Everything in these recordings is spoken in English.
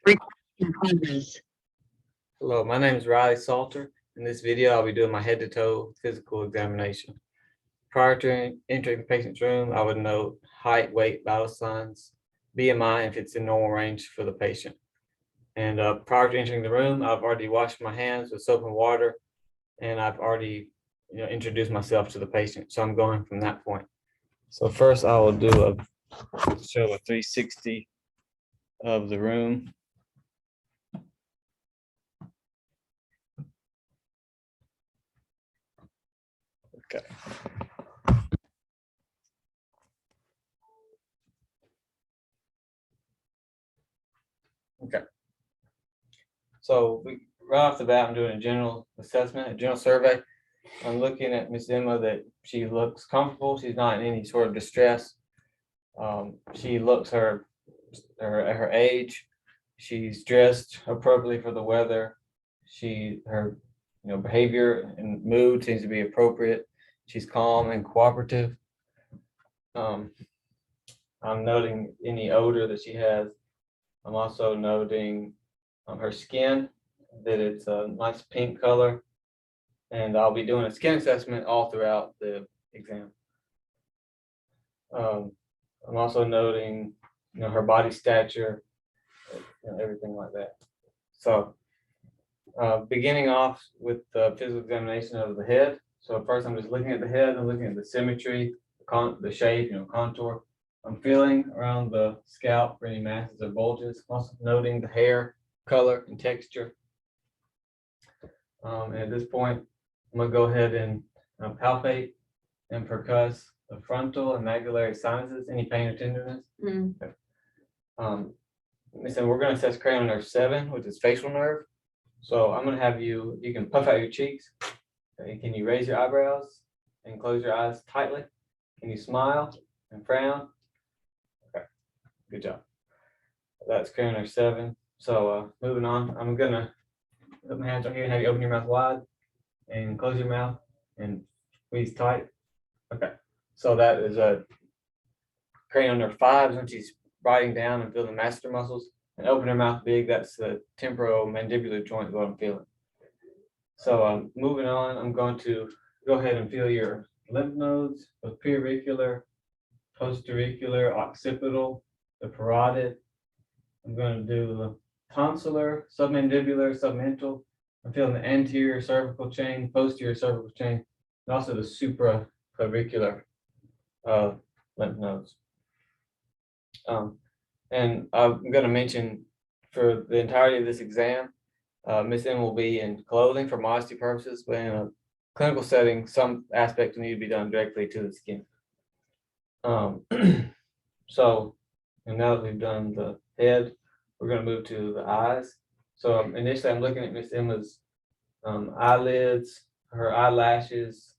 In progress. Hello, my name is Riley Salter. In this video, I'll be doing my head-to-toe physical examination. Prior to entering the patient's room, I would note height, weight, vital signs, BMI if it's in normal range for the patient. And prior to entering the room, I've already washed my hands with soap and water, and I've already introduced myself to the patient. So I'm going from that point. So first, I will do show a 360 of the room. Okay. Okay. So right off the bat, I'm doing a general assessment, a general survey. I'm looking at Miss Emma that she looks comfortable. She's not in any sort of distress. She looks at her age. She's dressed appropriately for the weather. Her behavior and mood seems to be appropriate. She's calm and cooperative. I'm noting any odor that she has. I'm also noting her skin, that it's a nice pink color, and I'll be doing a skin assessment all throughout the exam. I'm also noting, her body stature, everything like that. So, beginning off with the physical examination of the head. So first, I'm just looking at the head. I'm looking at the symmetry, the shape, contour. I'm feeling around the scalp for any masses or bulges. Also noting the hair color and texture. And at this point, I'm going to go ahead and palpate and percuss the frontal and maxillary sinuses. Any pain or tenderness? Okay. So we're going to assess cranial nerve 7, which is facial nerve. So I'm going to have you can puff out your cheeks. Okay. Can you raise your eyebrows and close your eyes tightly? Can you smile and frown? Okay, good job. That's cranial nerve 7. So moving on, I'm going to put my hands right here and have you open your mouth wide and close your mouth and squeeze tight. Okay, so that is a cranial nerve 5 when she's writing down and feeling the masseter muscles, and open her mouth big. That's the temporomandibular joint, what I'm feeling. So moving on, I'm going to go ahead and feel your lymph nodes, both preauricular, postauricular, occipital, the parotid. I'm going to do the tonsillar, submandibular, submental. I'm feeling the anterior cervical chain, posterior cervical chain, and also the supraclavicular lymph nodes. And I'm going to mention for the entirety of this exam, Miss M will be in clothing for modesty purposes, but in a clinical setting, some aspects need to be done directly to the skin. So, and now that we've done the head, we're going to move to the eyes. So initially, I'm looking at Miss Emma's eyelids, her eyelashes,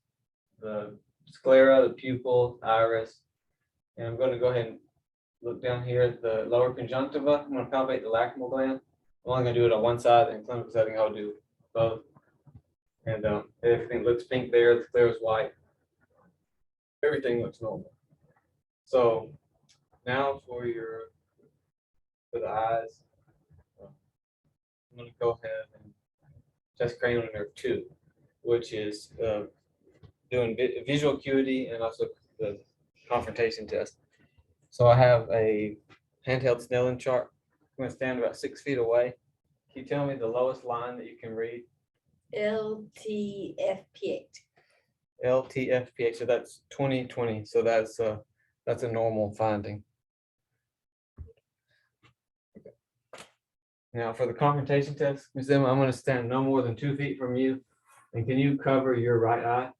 the sclera, the pupil, iris, and I'm going to go ahead and look down here at the lower conjunctiva. I'm going to palpate the lacrimal gland. I'm only going to do it on one side. In clinical setting, I'll do both. And everything looks pink there. The sclera is white. Everything looks normal. So now for the eyes, I'm going to go ahead and test cranial nerve 2, which is doing visual acuity and also the confrontation test. So I have a handheld Snellen chart. I'm going to stand about 6 feet away. Can you tell me the lowest line that you can read? LTFP8. LTFP8. So that's 20/20. So that's a normal finding. Okay. Now for the confrontation test, Ms. Emma, I'm going to stand no more than 2 feet from you. And can you cover your right eye?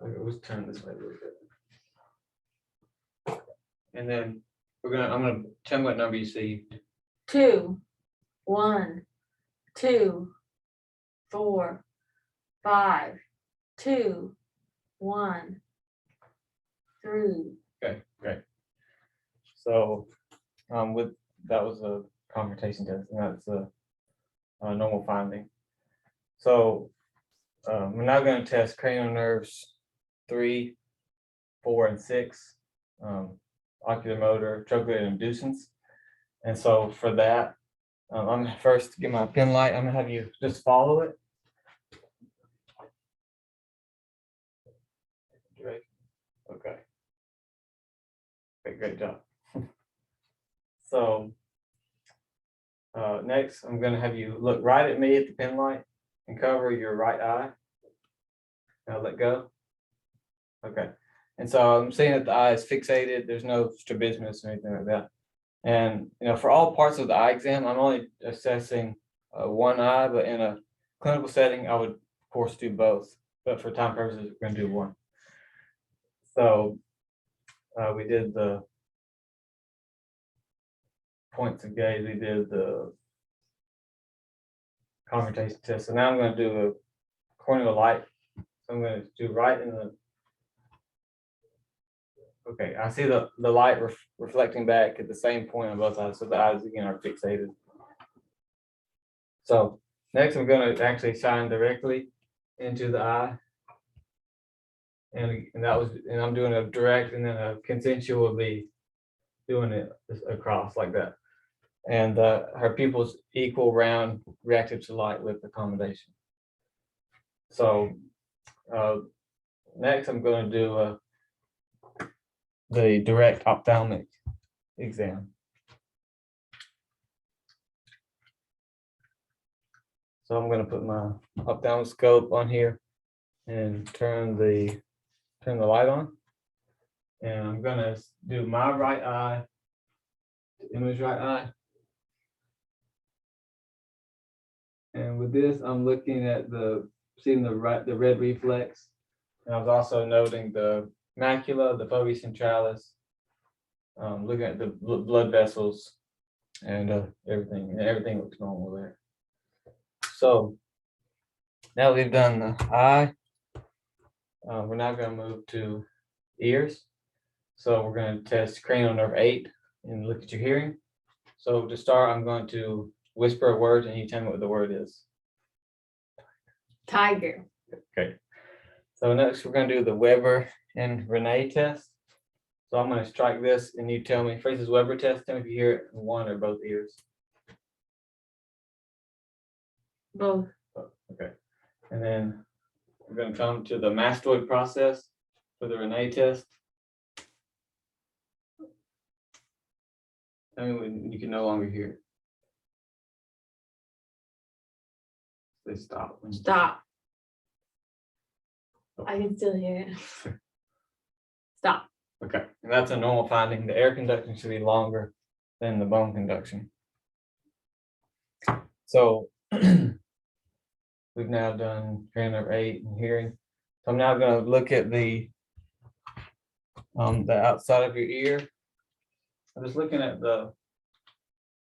Okay, let's turn this way a little bit. And then I'm gonna tell me what number you see. 2, 1, 2, 4, 5, 2, 1, 3. Okay, great. So that was a confrontation test, and that's a normal finding. So we're now going to test cranial nerves 3, 4, and 6, ocular motor, trochlear inducens. And so for that, I'm gonna first get my pen light. I'm gonna have you just follow it. Great. Okay. Okay, great job. So next, I'm gonna have you look right at me at the pen light and cover your right eye. Now let go. Okay. And so I'm seeing that the eye is fixated. There's no strabismus or anything like that. And for all parts of the eye exam, I'm only assessing one eye, but in a clinical setting, I would of course do both. But for time purposes, we're going to do one. So we did the points of gaze. We did the convertation test. So now I'm going to do a corneal light. So I'm going to do right in the. Okay, I see the light reflecting back at the same point on both eyes. So the eyes again are fixated. So next I'm going to actually shine directly into the eye. And I'm doing a direct, and then a consensual will be doing it across like that. And her pupils equal, round, reactive to light with accommodation. So next I'm going to do the direct ophthalmic exam. So I'm going to put my ophthalmoscope on here and turn the light on. And I'm going to do my right eye, image right eye. And with this, I'm looking at seeing the red reflex. And I was also noting the macula, the fovea centralis, looking at the blood vessels and everything. And everything looks normal there. So now we've done the eye. We're now going to move to ears. So we're going to test cranial nerve 8 and look at your hearing. So to start, I'm going to whisper a word and you tell me what the word is. Tiger. Okay. So next we're going to do the Weber and Rene test. So I'm going to strike this and you tell me, first is Weber test, tell me if you hear it in one or both ears. Both. Okay. And then we're going to come to the mastoid process for the Rene test. Tell me when you can no longer hear it. Say stop. Stop. I can still hear it. Stop. Okay, and that's a normal finding. The air conduction should be longer than the bone conduction. So we've now done cranial nerve 8 and hearing. So I'm now going to look at the outside of your ear. I'm just looking at the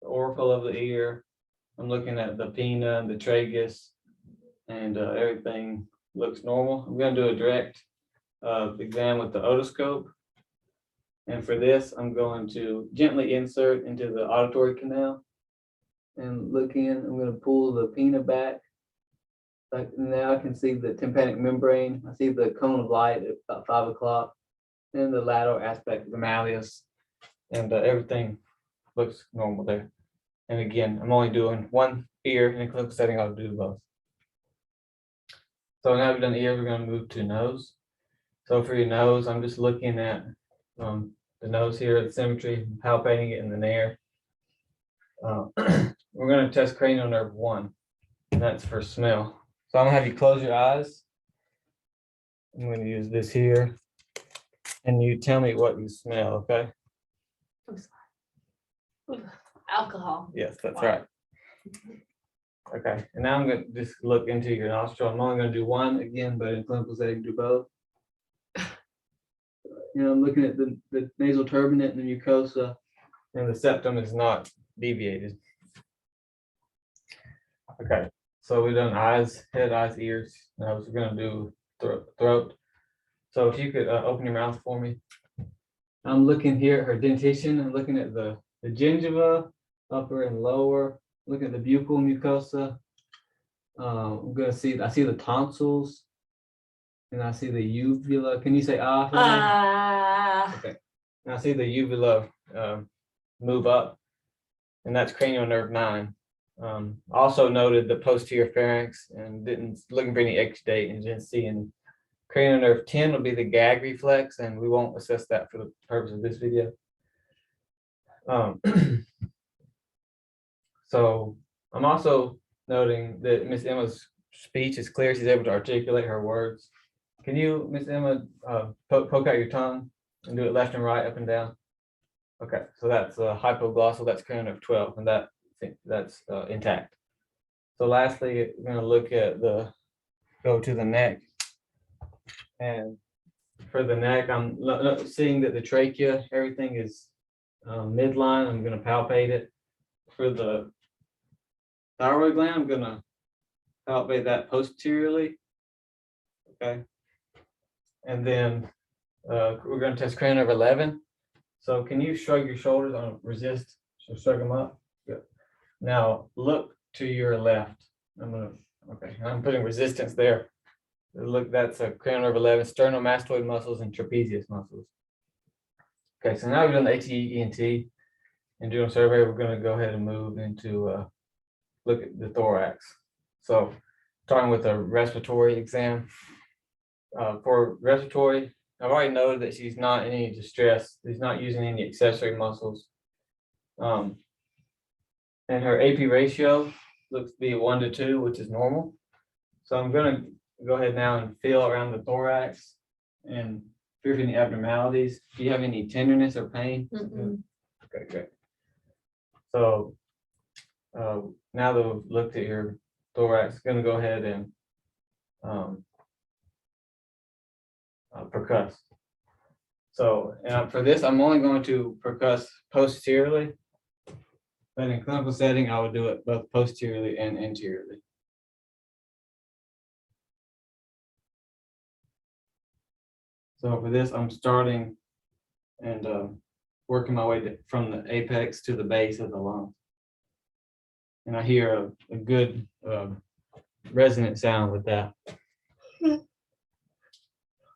auricle of the ear. I'm looking at the pinna and the tragus, and everything looks normal. I'm going to do a direct exam with the otoscope. And for this, I'm going to gently insert into the auditory canal and look in. I'm going to pull the pinna back. Like now I can see the tympanic membrane. I see the cone of light at about 5 o'clock and the lateral aspect of the malleus, and everything looks normal there. And again, I'm only doing one ear in a clinical setting. I'll do both. So now we've done ears, we're going to move to nose. So for your nose, I'm just looking at the nose here, the symmetry, palpating it in the nair. We're going to test cranial nerve 1, and that's for smell. So I'm going to have you close your eyes. I'm going to use this here, and you tell me what you smell, okay? Alcohol. Yes, that's Wow. right. Okay, and now I'm going to just look into your nostril. I'm only going to do one again, but in clinical setting, do both. I'm looking at the nasal turbinate and the mucosa, and the septum is not deviated. Okay, so we've done eyes, head, eyes, ears. Now we're going to do throat. So if you could open your mouth for me. I'm looking here at her dentition. I'm looking at the gingiva, upper and lower. Looking at the buccal mucosa. I'm going to see, I see the tonsils. And I see the uvula. Can you say ah for me? Okay. And I see the uvula move up. and that's cranial nerve 9. Also noted the posterior pharynx and didn't looking for any exudate and didn't see any. Cranial nerve 10 will be the gag reflex, and we won't assess that for the purpose of this video. So I'm also noting that Miss Emma's speech is clear. She's able to articulate her words. Can you, Miss Emma, poke out your tongue and do it left and right, up and down? Okay, so that's hypoglossal, that's cranial nerve 12, and that's intact. So lastly, we're going to look at go to the neck. And for the neck, I'm seeing that the trachea, everything is midline. I'm going to palpate it. For the thyroid gland, I'm going to palpate that posteriorly. Okay. And then we're going to test cranial nerve 11. So can you shrug your shoulders on resist? So shrug them up. Good. Now look to your left. I'm putting resistance there. Look, that's a cranial nerve 11, sternomastoid muscles and trapezius muscles. Okay, so now we've done the AT-ENT and doing a survey. We're going to go ahead and move into look at the thorax. So starting with a respiratory exam. For respiratory, I've already noted that she's not in any distress. She's not using any accessory muscles. And her AP ratio looks to be 1:2, which is normal. So I'm going to go ahead now and feel around the thorax and feel any abnormalities. Do you have any tenderness or pain? Okay, great. So now that we've looked at your thorax, going to go ahead and percuss. So for this, I'm only going to percuss posteriorly, but in clinical setting, I would do it both posteriorly and anteriorly. So for this, I'm starting and working my way from the apex to the base of the lung. And I hear a good resonant sound with that.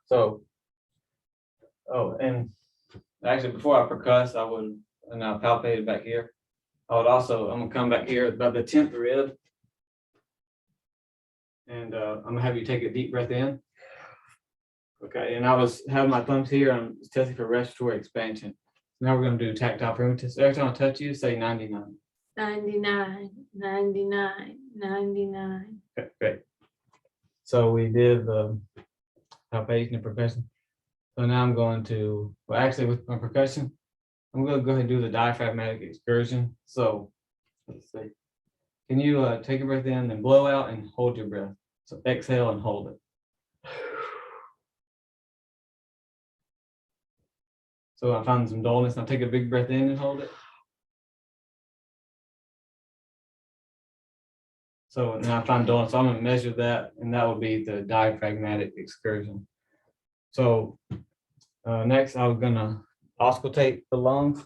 So, and actually before I percuss, and I'll palpate it back here. I'm gonna come back here about the 10th rib. And I'm gonna have you take a deep breath in. Okay, and I was having my thumbs here, I'm testing for respiratory expansion. Now we're gonna do tactile primitus. Every time I touch you, say 99. 99, 99, 99. Okay, great. So we did the palpation and percussion. So now I'm going to, well, actually with my percussion, I'm going to go ahead and do the diaphragmatic excursion. So let's see. Can you take a breath in and blow out and hold your breath? So exhale and hold it. So I found some dullness. Now take a big breath in and hold it. So now I find dullness. So I'm going to measure that, and that will be the diaphragmatic excursion. So next, I'm going to auscultate the lungs.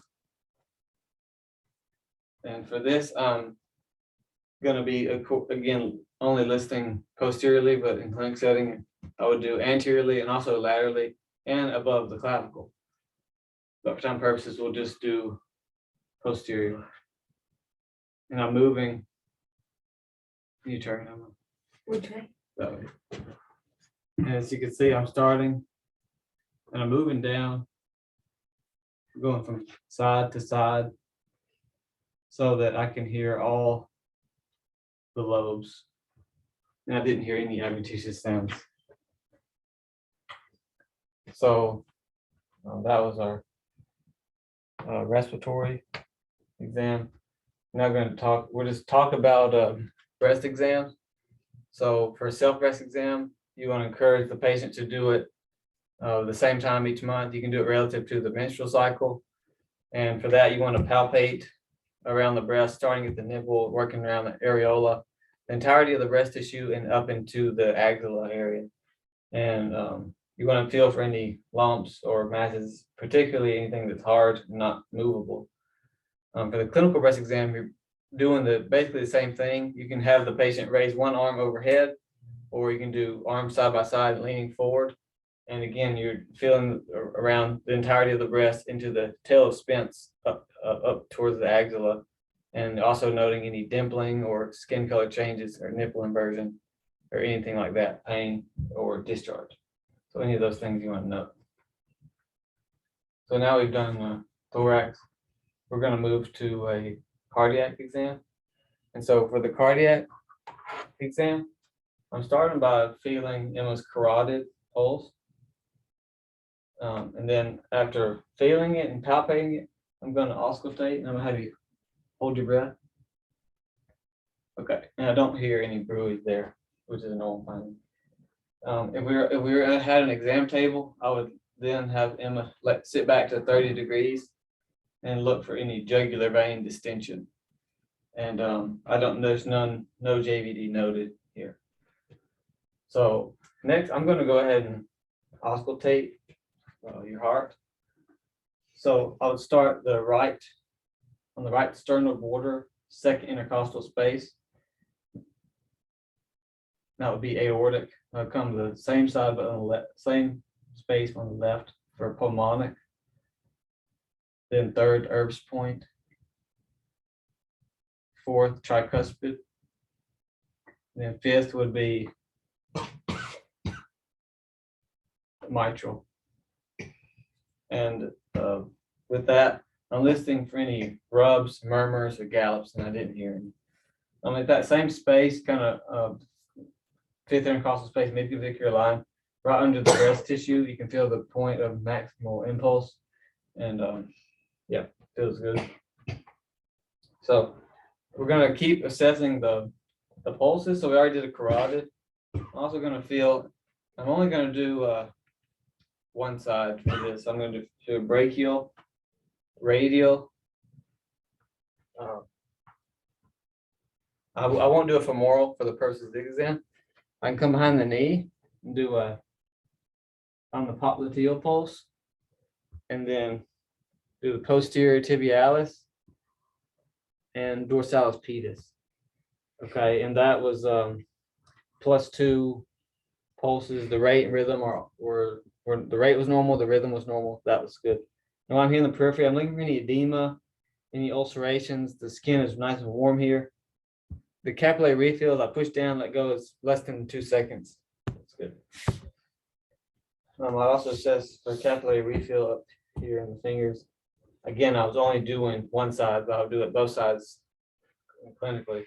And for this, I'm going to be, again, only listing posteriorly, but in clinic setting, I would do anteriorly and also laterally and above the clavicle. But for time purposes, we'll just do posterior. And I'm moving. You turn them. Which way? That way. And as you can see, I'm starting and I'm moving down, going from side to side so that I can hear all the lobes. And I didn't hear any adventitious sounds. So that was our respiratory exam. Now we're going to we'll just talk about breast exams. So for a self-breast exam, you want to encourage the patient to do it the same time each month. You can do it relative to the menstrual cycle. And for that, you want to palpate around the breast, starting at the nipple, working around the areola, the entirety of the breast tissue and up into the axilla area. And you want to feel for any lumps or masses, particularly anything that's hard, not movable. For the clinical breast exam, you're doing basically the same thing. You can have the patient raise one arm overhead, or you can do arms side by side leaning forward. And again, you're feeling around the entirety of the breast into the tail of Spence up towards the axilla. And also noting any dimpling or skin color changes or nipple inversion or anything like that, pain or discharge. So any of those things you want to know. So now we've done thorax. We're going to move to a cardiac exam. And so for the cardiac exam, I'm starting by feeling Emma's carotid pulse. And then after feeling it and palpating it, I'm going to auscultate and I'm going to have you hold your breath. Okay, and I don't hear any bruise there, which is a normal finding. If we had an exam table, I would then have Emma sit back to 30 degrees and look for any jugular vein distension. And there's no JVD noted here. So next, I'm going to go ahead and auscultate your heart. So I would start on the right sternal border, second intercostal space. That would be aortic. I'll come to the same side, but on the same space on the left for pulmonic. Then third, Erb's point. Fourth, tricuspid. Then fifth would be mitral. And with that, I'm listening for any rubs, murmurs, or gallops, and I didn't hear any. I'm at that same space, kind of fifth intercostal space, midclavicular line, right under the breast tissue. You can feel the point of maximal impulse, and yeah, feels good. So we're gonna keep assessing the pulses. So we already did a carotid. I'm also gonna feel. I'm only gonna do one side for this. I'm gonna do brachial, radial. I won't do a femoral for the purposes of the exam. I can come behind the knee and do on the popliteal pulse, and then do the posterior tibialis and dorsalis pedis. Okay, and that was +2 pulses. The rate and rhythm were the rate was normal, the rhythm was normal. That was good. Now I'm here in the periphery. I'm looking for any edema, any ulcerations. The skin is nice and warm here. The capillary refills, I push down, let go, is less than 2 seconds. That's good. I also assess for capillary refill up here in the fingers. Again, I was only doing one side, but I'll do it both sides clinically.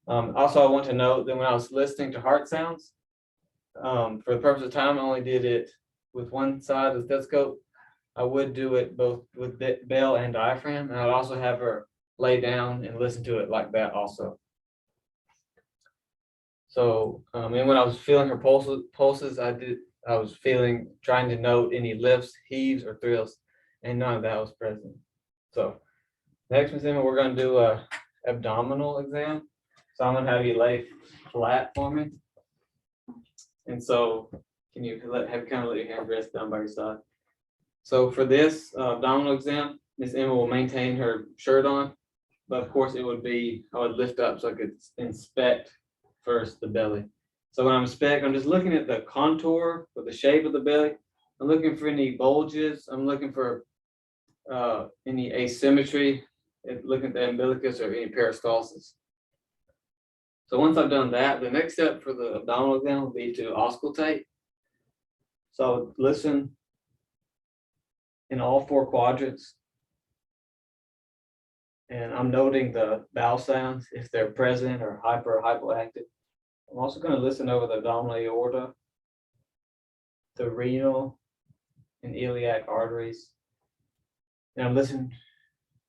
Also, I want to note that when I was listening to heart sounds, for the purpose of time, I only did it with one side of the stethoscope. I would do it both with bell and diaphragm, and I'd also have her lay down and listen to it like that also. So, and when I was feeling her pulses, I was trying to note any lifts, heaves, or thrills, and none of that was present. So, next, Ms. Emma, we're going to do a abdominal exam. So I'm going to have you lay flat for me. And so, can you let your hand rest down by your side? So for this abdominal exam, Ms. Emma will maintain her shirt on, but of course it would be, I would lift up so I could inspect first the belly. So when I'm inspecting, I'm just looking at the contour or the shape of the belly. I'm looking for any bulges. I'm looking for any asymmetry, looking at the umbilicus or any peristalsis. So once I've done that, the next step for the abdominal exam will be to auscultate. So listen in all 4 quadrants. And I'm noting the vowel sounds, if they're present or hyper or hypoactive. I'm also going to listen over the abdominal aorta, the renal and iliac arteries. And I'm listening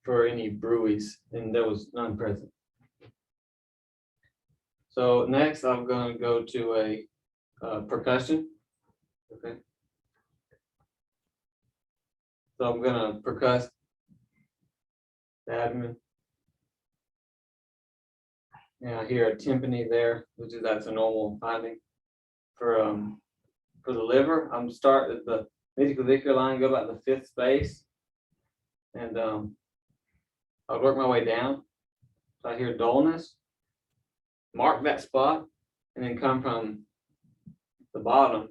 for any bruits, and there was none present. So next, I'm going to go to a percussion. Okay. So I'm going to percuss the abdomen. And I hear a tympany there, that's a normal finding. For the liver, I'm start at the midclavicular line, go about the 5th space, and I'll work my way down. So I hear dullness, mark that spot, and then come from the bottom,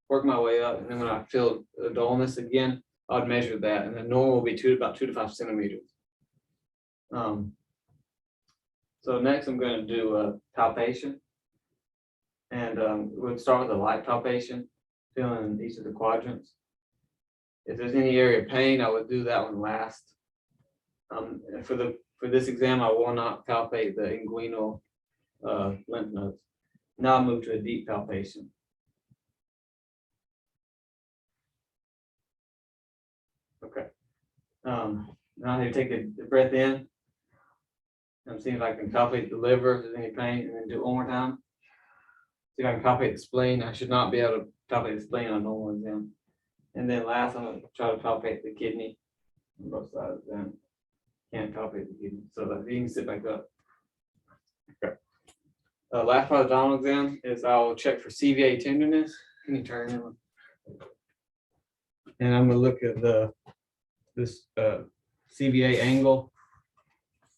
work my way up, and then when I feel the dullness again, I'd measure that, and the normal will be about 2 to 5 centimeters. So next I'm gonna do a palpation. And we'll start with a light palpation, feeling each of the quadrants. If there's any area of pain, I would do that one last. And for this exam, I will not palpate the inguinal lymph nodes. Now I'll move to a deep palpation. Okay. Now I take a breath in. I'm seeing if I can palpate the liver, if there's any pain, and then do it one more time. See if I can palpate the spleen. I should not be able to palpate the spleen on a normal exam. And then last, I'm gonna try to palpate the kidney on both sides. Then can't palpate the kidney, so that you can sit back up. Okay. Last part of the abdominal exam is I'll check for CVA tenderness. Can you turn in? And I'm gonna look at this CVA angle.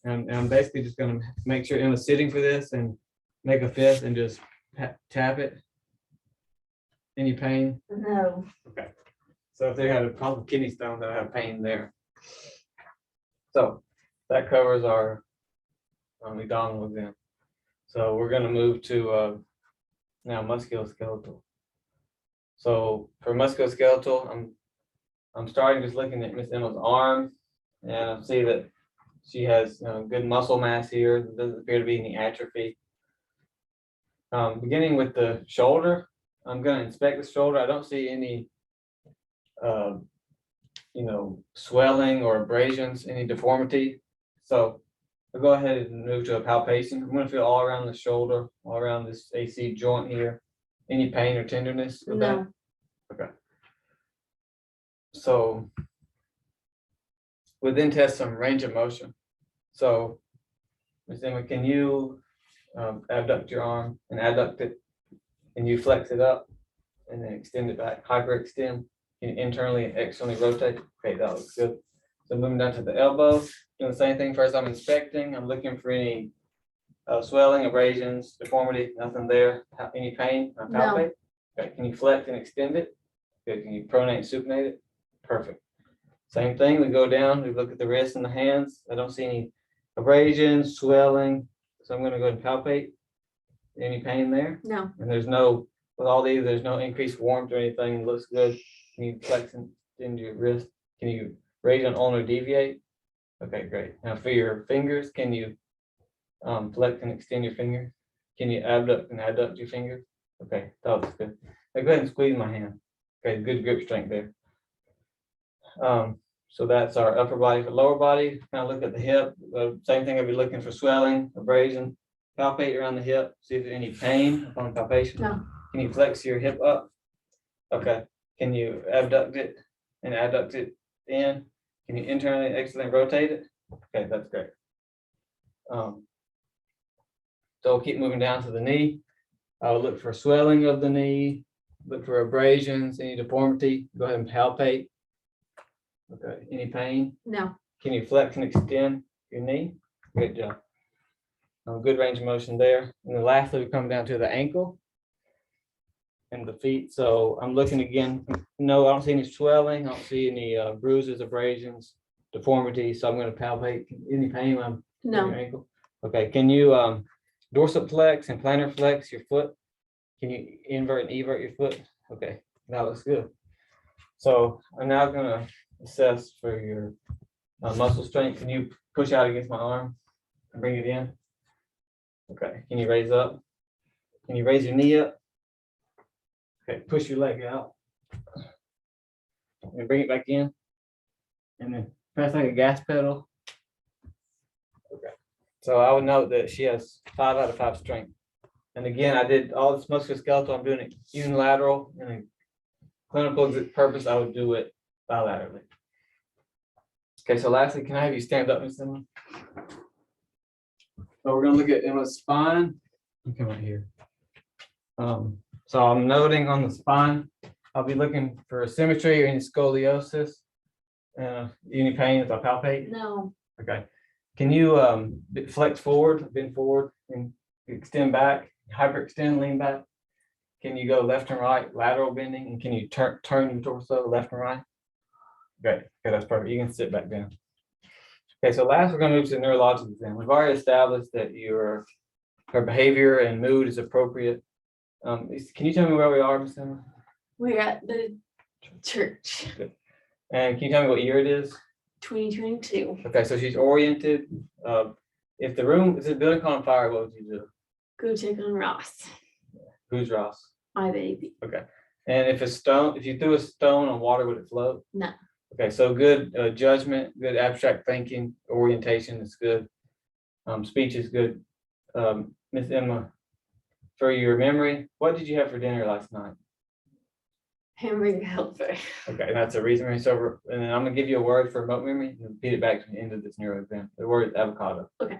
And I'm basically just gonna make sure Emma's sitting for this and make a fist and just tap it. Any pain? No. Okay. So if they had a problem kidney stone, they'll have pain there. So that covers our abdominal exam. So we're gonna move to now musculoskeletal. So for musculoskeletal, I'm starting just looking at Miss Emma's arms, and I see that she has good muscle mass here. There doesn't appear to be any atrophy. Beginning with the shoulder, I'm going to inspect the shoulder. I don't see any, swelling or abrasions, any deformity. So I'll go ahead and move to a palpation. I'm going to feel all around the shoulder, all around this AC joint here. Any pain or tenderness with that? No. Okay. So we then test some range of motion. So, Ms. Emma, can you abduct your arm and adduct it, and you flex it up and then extend it back, hyperextend, can you internally and externally rotate? Okay, that looks good. So moving down to the elbow, doing the same thing. First, I'm inspecting. I'm looking for any swelling, abrasions, deformity, nothing there. Any pain? I No. palpate. Okay, can you flex and extend it? Good. Can you pronate and supinate it? Perfect. Same thing, we go down, we look at the wrists and the hands. I don't see any abrasions, swelling. So I'm gonna go ahead and palpate. Any pain there? No. And there's no, with all these, there's no increased warmth or anything. It looks good. Can you flex and extend your wrist? Can you raise and on or deviate? Okay, great. Now for your fingers, can you flex and extend your finger? Can you abduct and adduct your fingers? Okay, that looks good. Now go ahead and squeeze my hand. Okay, good grip strength there. So that's our upper body. For lower body, kind of look at the hip. Same thing, I'll be looking for swelling, abrasion. Palpate around the hip, see if there's any pain upon palpation. No. Can you flex your hip up? Okay. Can you abduct it and adduct it in? Can you internally, externally rotate it? Okay, that's great. So we'll keep moving down to the knee. I'll look for swelling of the knee, look for abrasions, any deformity. Go ahead and palpate. Okay, any pain? No. Can you flex and extend your knee? Great job. Good range of motion there. And then lastly, we come down to the ankle and the feet. So I'm looking again. No, I don't see any swelling. I don't see any bruises, abrasions, deformity. So I'm going to palpate. Any pain on No. your ankle? Okay. Can you dorsiflex and plantar flex your foot? Can you invert and evert your foot? Okay, that looks good. So I'm now going to assess for your muscle strength. Can you push out against my arm and bring it in? Okay, can you raise up? Can you raise your knee up? Okay, push your leg out. And bring it back in. And then press like a gas pedal. Okay. So I would note that she has 5 out of 5 strength. And again, I did all this musculoskeletal. I'm doing it unilateral. And in clinical purpose, I would do it bilaterally. Okay, so lastly, can I have you stand up, Ms. Emma? So we're gonna look at Emma's spine. You come right here. So I'm noting on the spine, I'll be looking for symmetry or any scoliosis. Any pain if I palpate? No. Okay. Can you flex forward, bend forward, and extend back, hyperextend, lean back? Can you go left and right, lateral bending, and can you turn your torso left and right? Great. Okay, that's perfect. You can sit back down. Okay, so last we're gonna move to the neurological exam. We've already established that her behavior and mood is appropriate. Can you tell me where we are, Ms. Emma? We're at the church, And can you tell me what year it is? 2022. Okay, so she's oriented. If the building caught on fire, what would you do? Go check on Ross, Who's Ross? my baby. And if you threw a stone on water, would it float? No. Okay, so good judgment, good abstract thinking, orientation is good. Speech is good. Miss Emma, for your memory, what did you have for dinner last night? Hamburger helper. Okay, that's a reason. So, and then I'm gonna give you a word for remote memory and repeat it back to the end of this neuro exam. The word is avocado. Okay.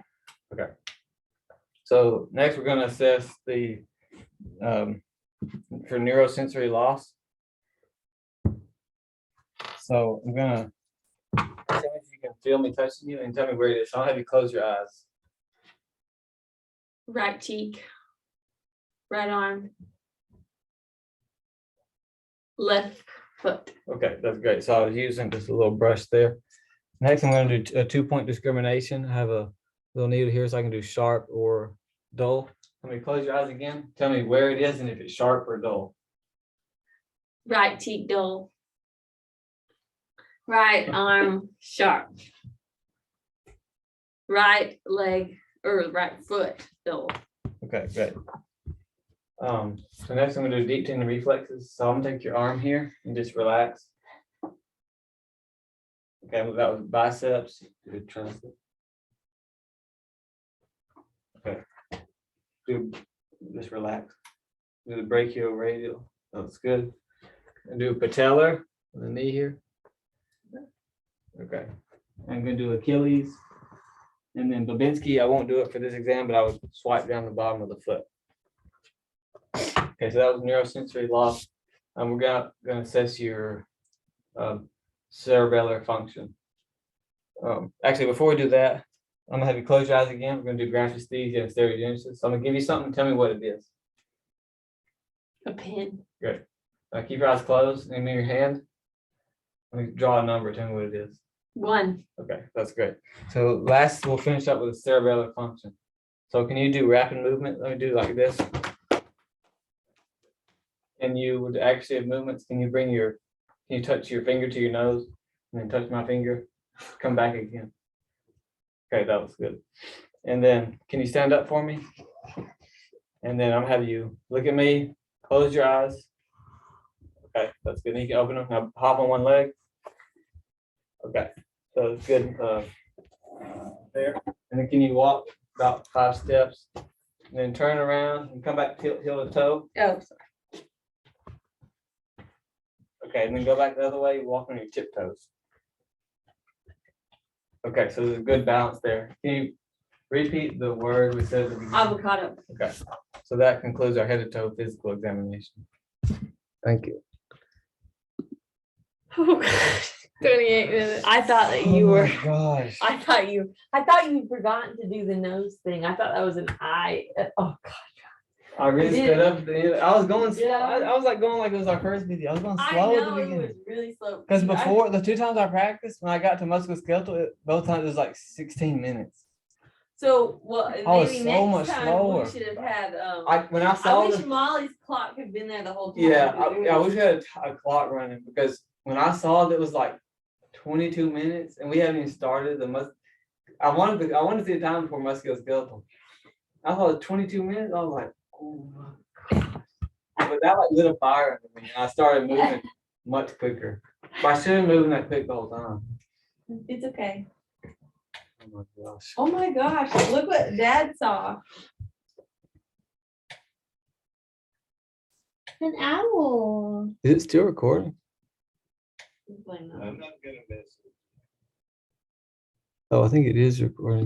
Okay. So next we're gonna assess the for neurosensory loss. So I'm gonna tell me if you can feel me touching you and tell me where it is. So I'll have you close your eyes. Right cheek, right arm, left foot. Okay, that's great. So I was using just a little brush there. Next, I'm gonna do a 2-point discrimination. I have a little needle here so I can do sharp or dull. Let me close your eyes again. Tell me where it is and if it's sharp or dull. Right cheek dull. Right arm sharp. Right leg or right foot dull. Okay, great. So next I'm gonna do deep tendon reflexes. So I'm gonna take your arm here and just relax. Okay, well, that was biceps. Good tricep. Okay. Just relax. Do the brachioradial. That's good. And do patellar on the knee here. Okay. I'm gonna do Achilles. And then Babinski, I won't do it for this exam, but I would swipe down the bottom of the foot. Okay, so that was neurosensory loss. We're gonna assess your cerebellar function. Actually, before we do that, I'm gonna have you close your eyes again. We're gonna do graphesthesia and stereogenesis. So I'm gonna give you something. Tell me what it is. A pin. Good. Keep your eyes closed and move your hand. Let me draw a number. Tell me what it is. 1. Okay, that's great. So last, we'll finish up with the cerebellar function. So can you do rapid movement? Let me do like this. And you would actually have movements. Can you touch your finger to your nose and then touch my finger? Come back again. Okay, that was good. And then can you stand up for me? And then I'll have you look at me, close your eyes. Okay, that's good. You can open them. Now hop on one leg. Okay, so it's good. There. And then can you walk about 5 steps and then turn around and come back heel to toe? Oh, sorry. Okay, and then go back the other way, walk on your tiptoes. Okay, so there's a good balance there. Can you repeat the word we said at the beginning? Avocado. Okay, so that concludes our head to toe physical examination. Thank you. Oh gosh. 28 minutes. I thought that you were. Gosh. I thought you'd forgotten to do the nose thing. I thought that was an eye. Oh god. I really You stood did. up. At the end. I was going slow. Yeah. I was like going like it was our first video. I was going I slow at the know it beginning. was really slow. Because before the 2 times I practiced, when I got to musculoskeletal, both times it was like 16 minutes. So well, I was maybe so next much time slower. we should have had. When I I saw wish the, Molly's clock had been there the whole time. yeah, because I wish we had a clock running because when I saw that it was like 22 minutes and we haven't even started the I wanted to see the time before musculoskeletal. I thought it was 22 minutes. I was like, oh my gosh. But that like lit a fire under me. And I started moving much quicker. But I should have moved that quick the whole time. It's okay. Oh my gosh. Oh my gosh! Look what Dad saw. An owl. Is it still recording? Blame that. Oh, I think it is recording.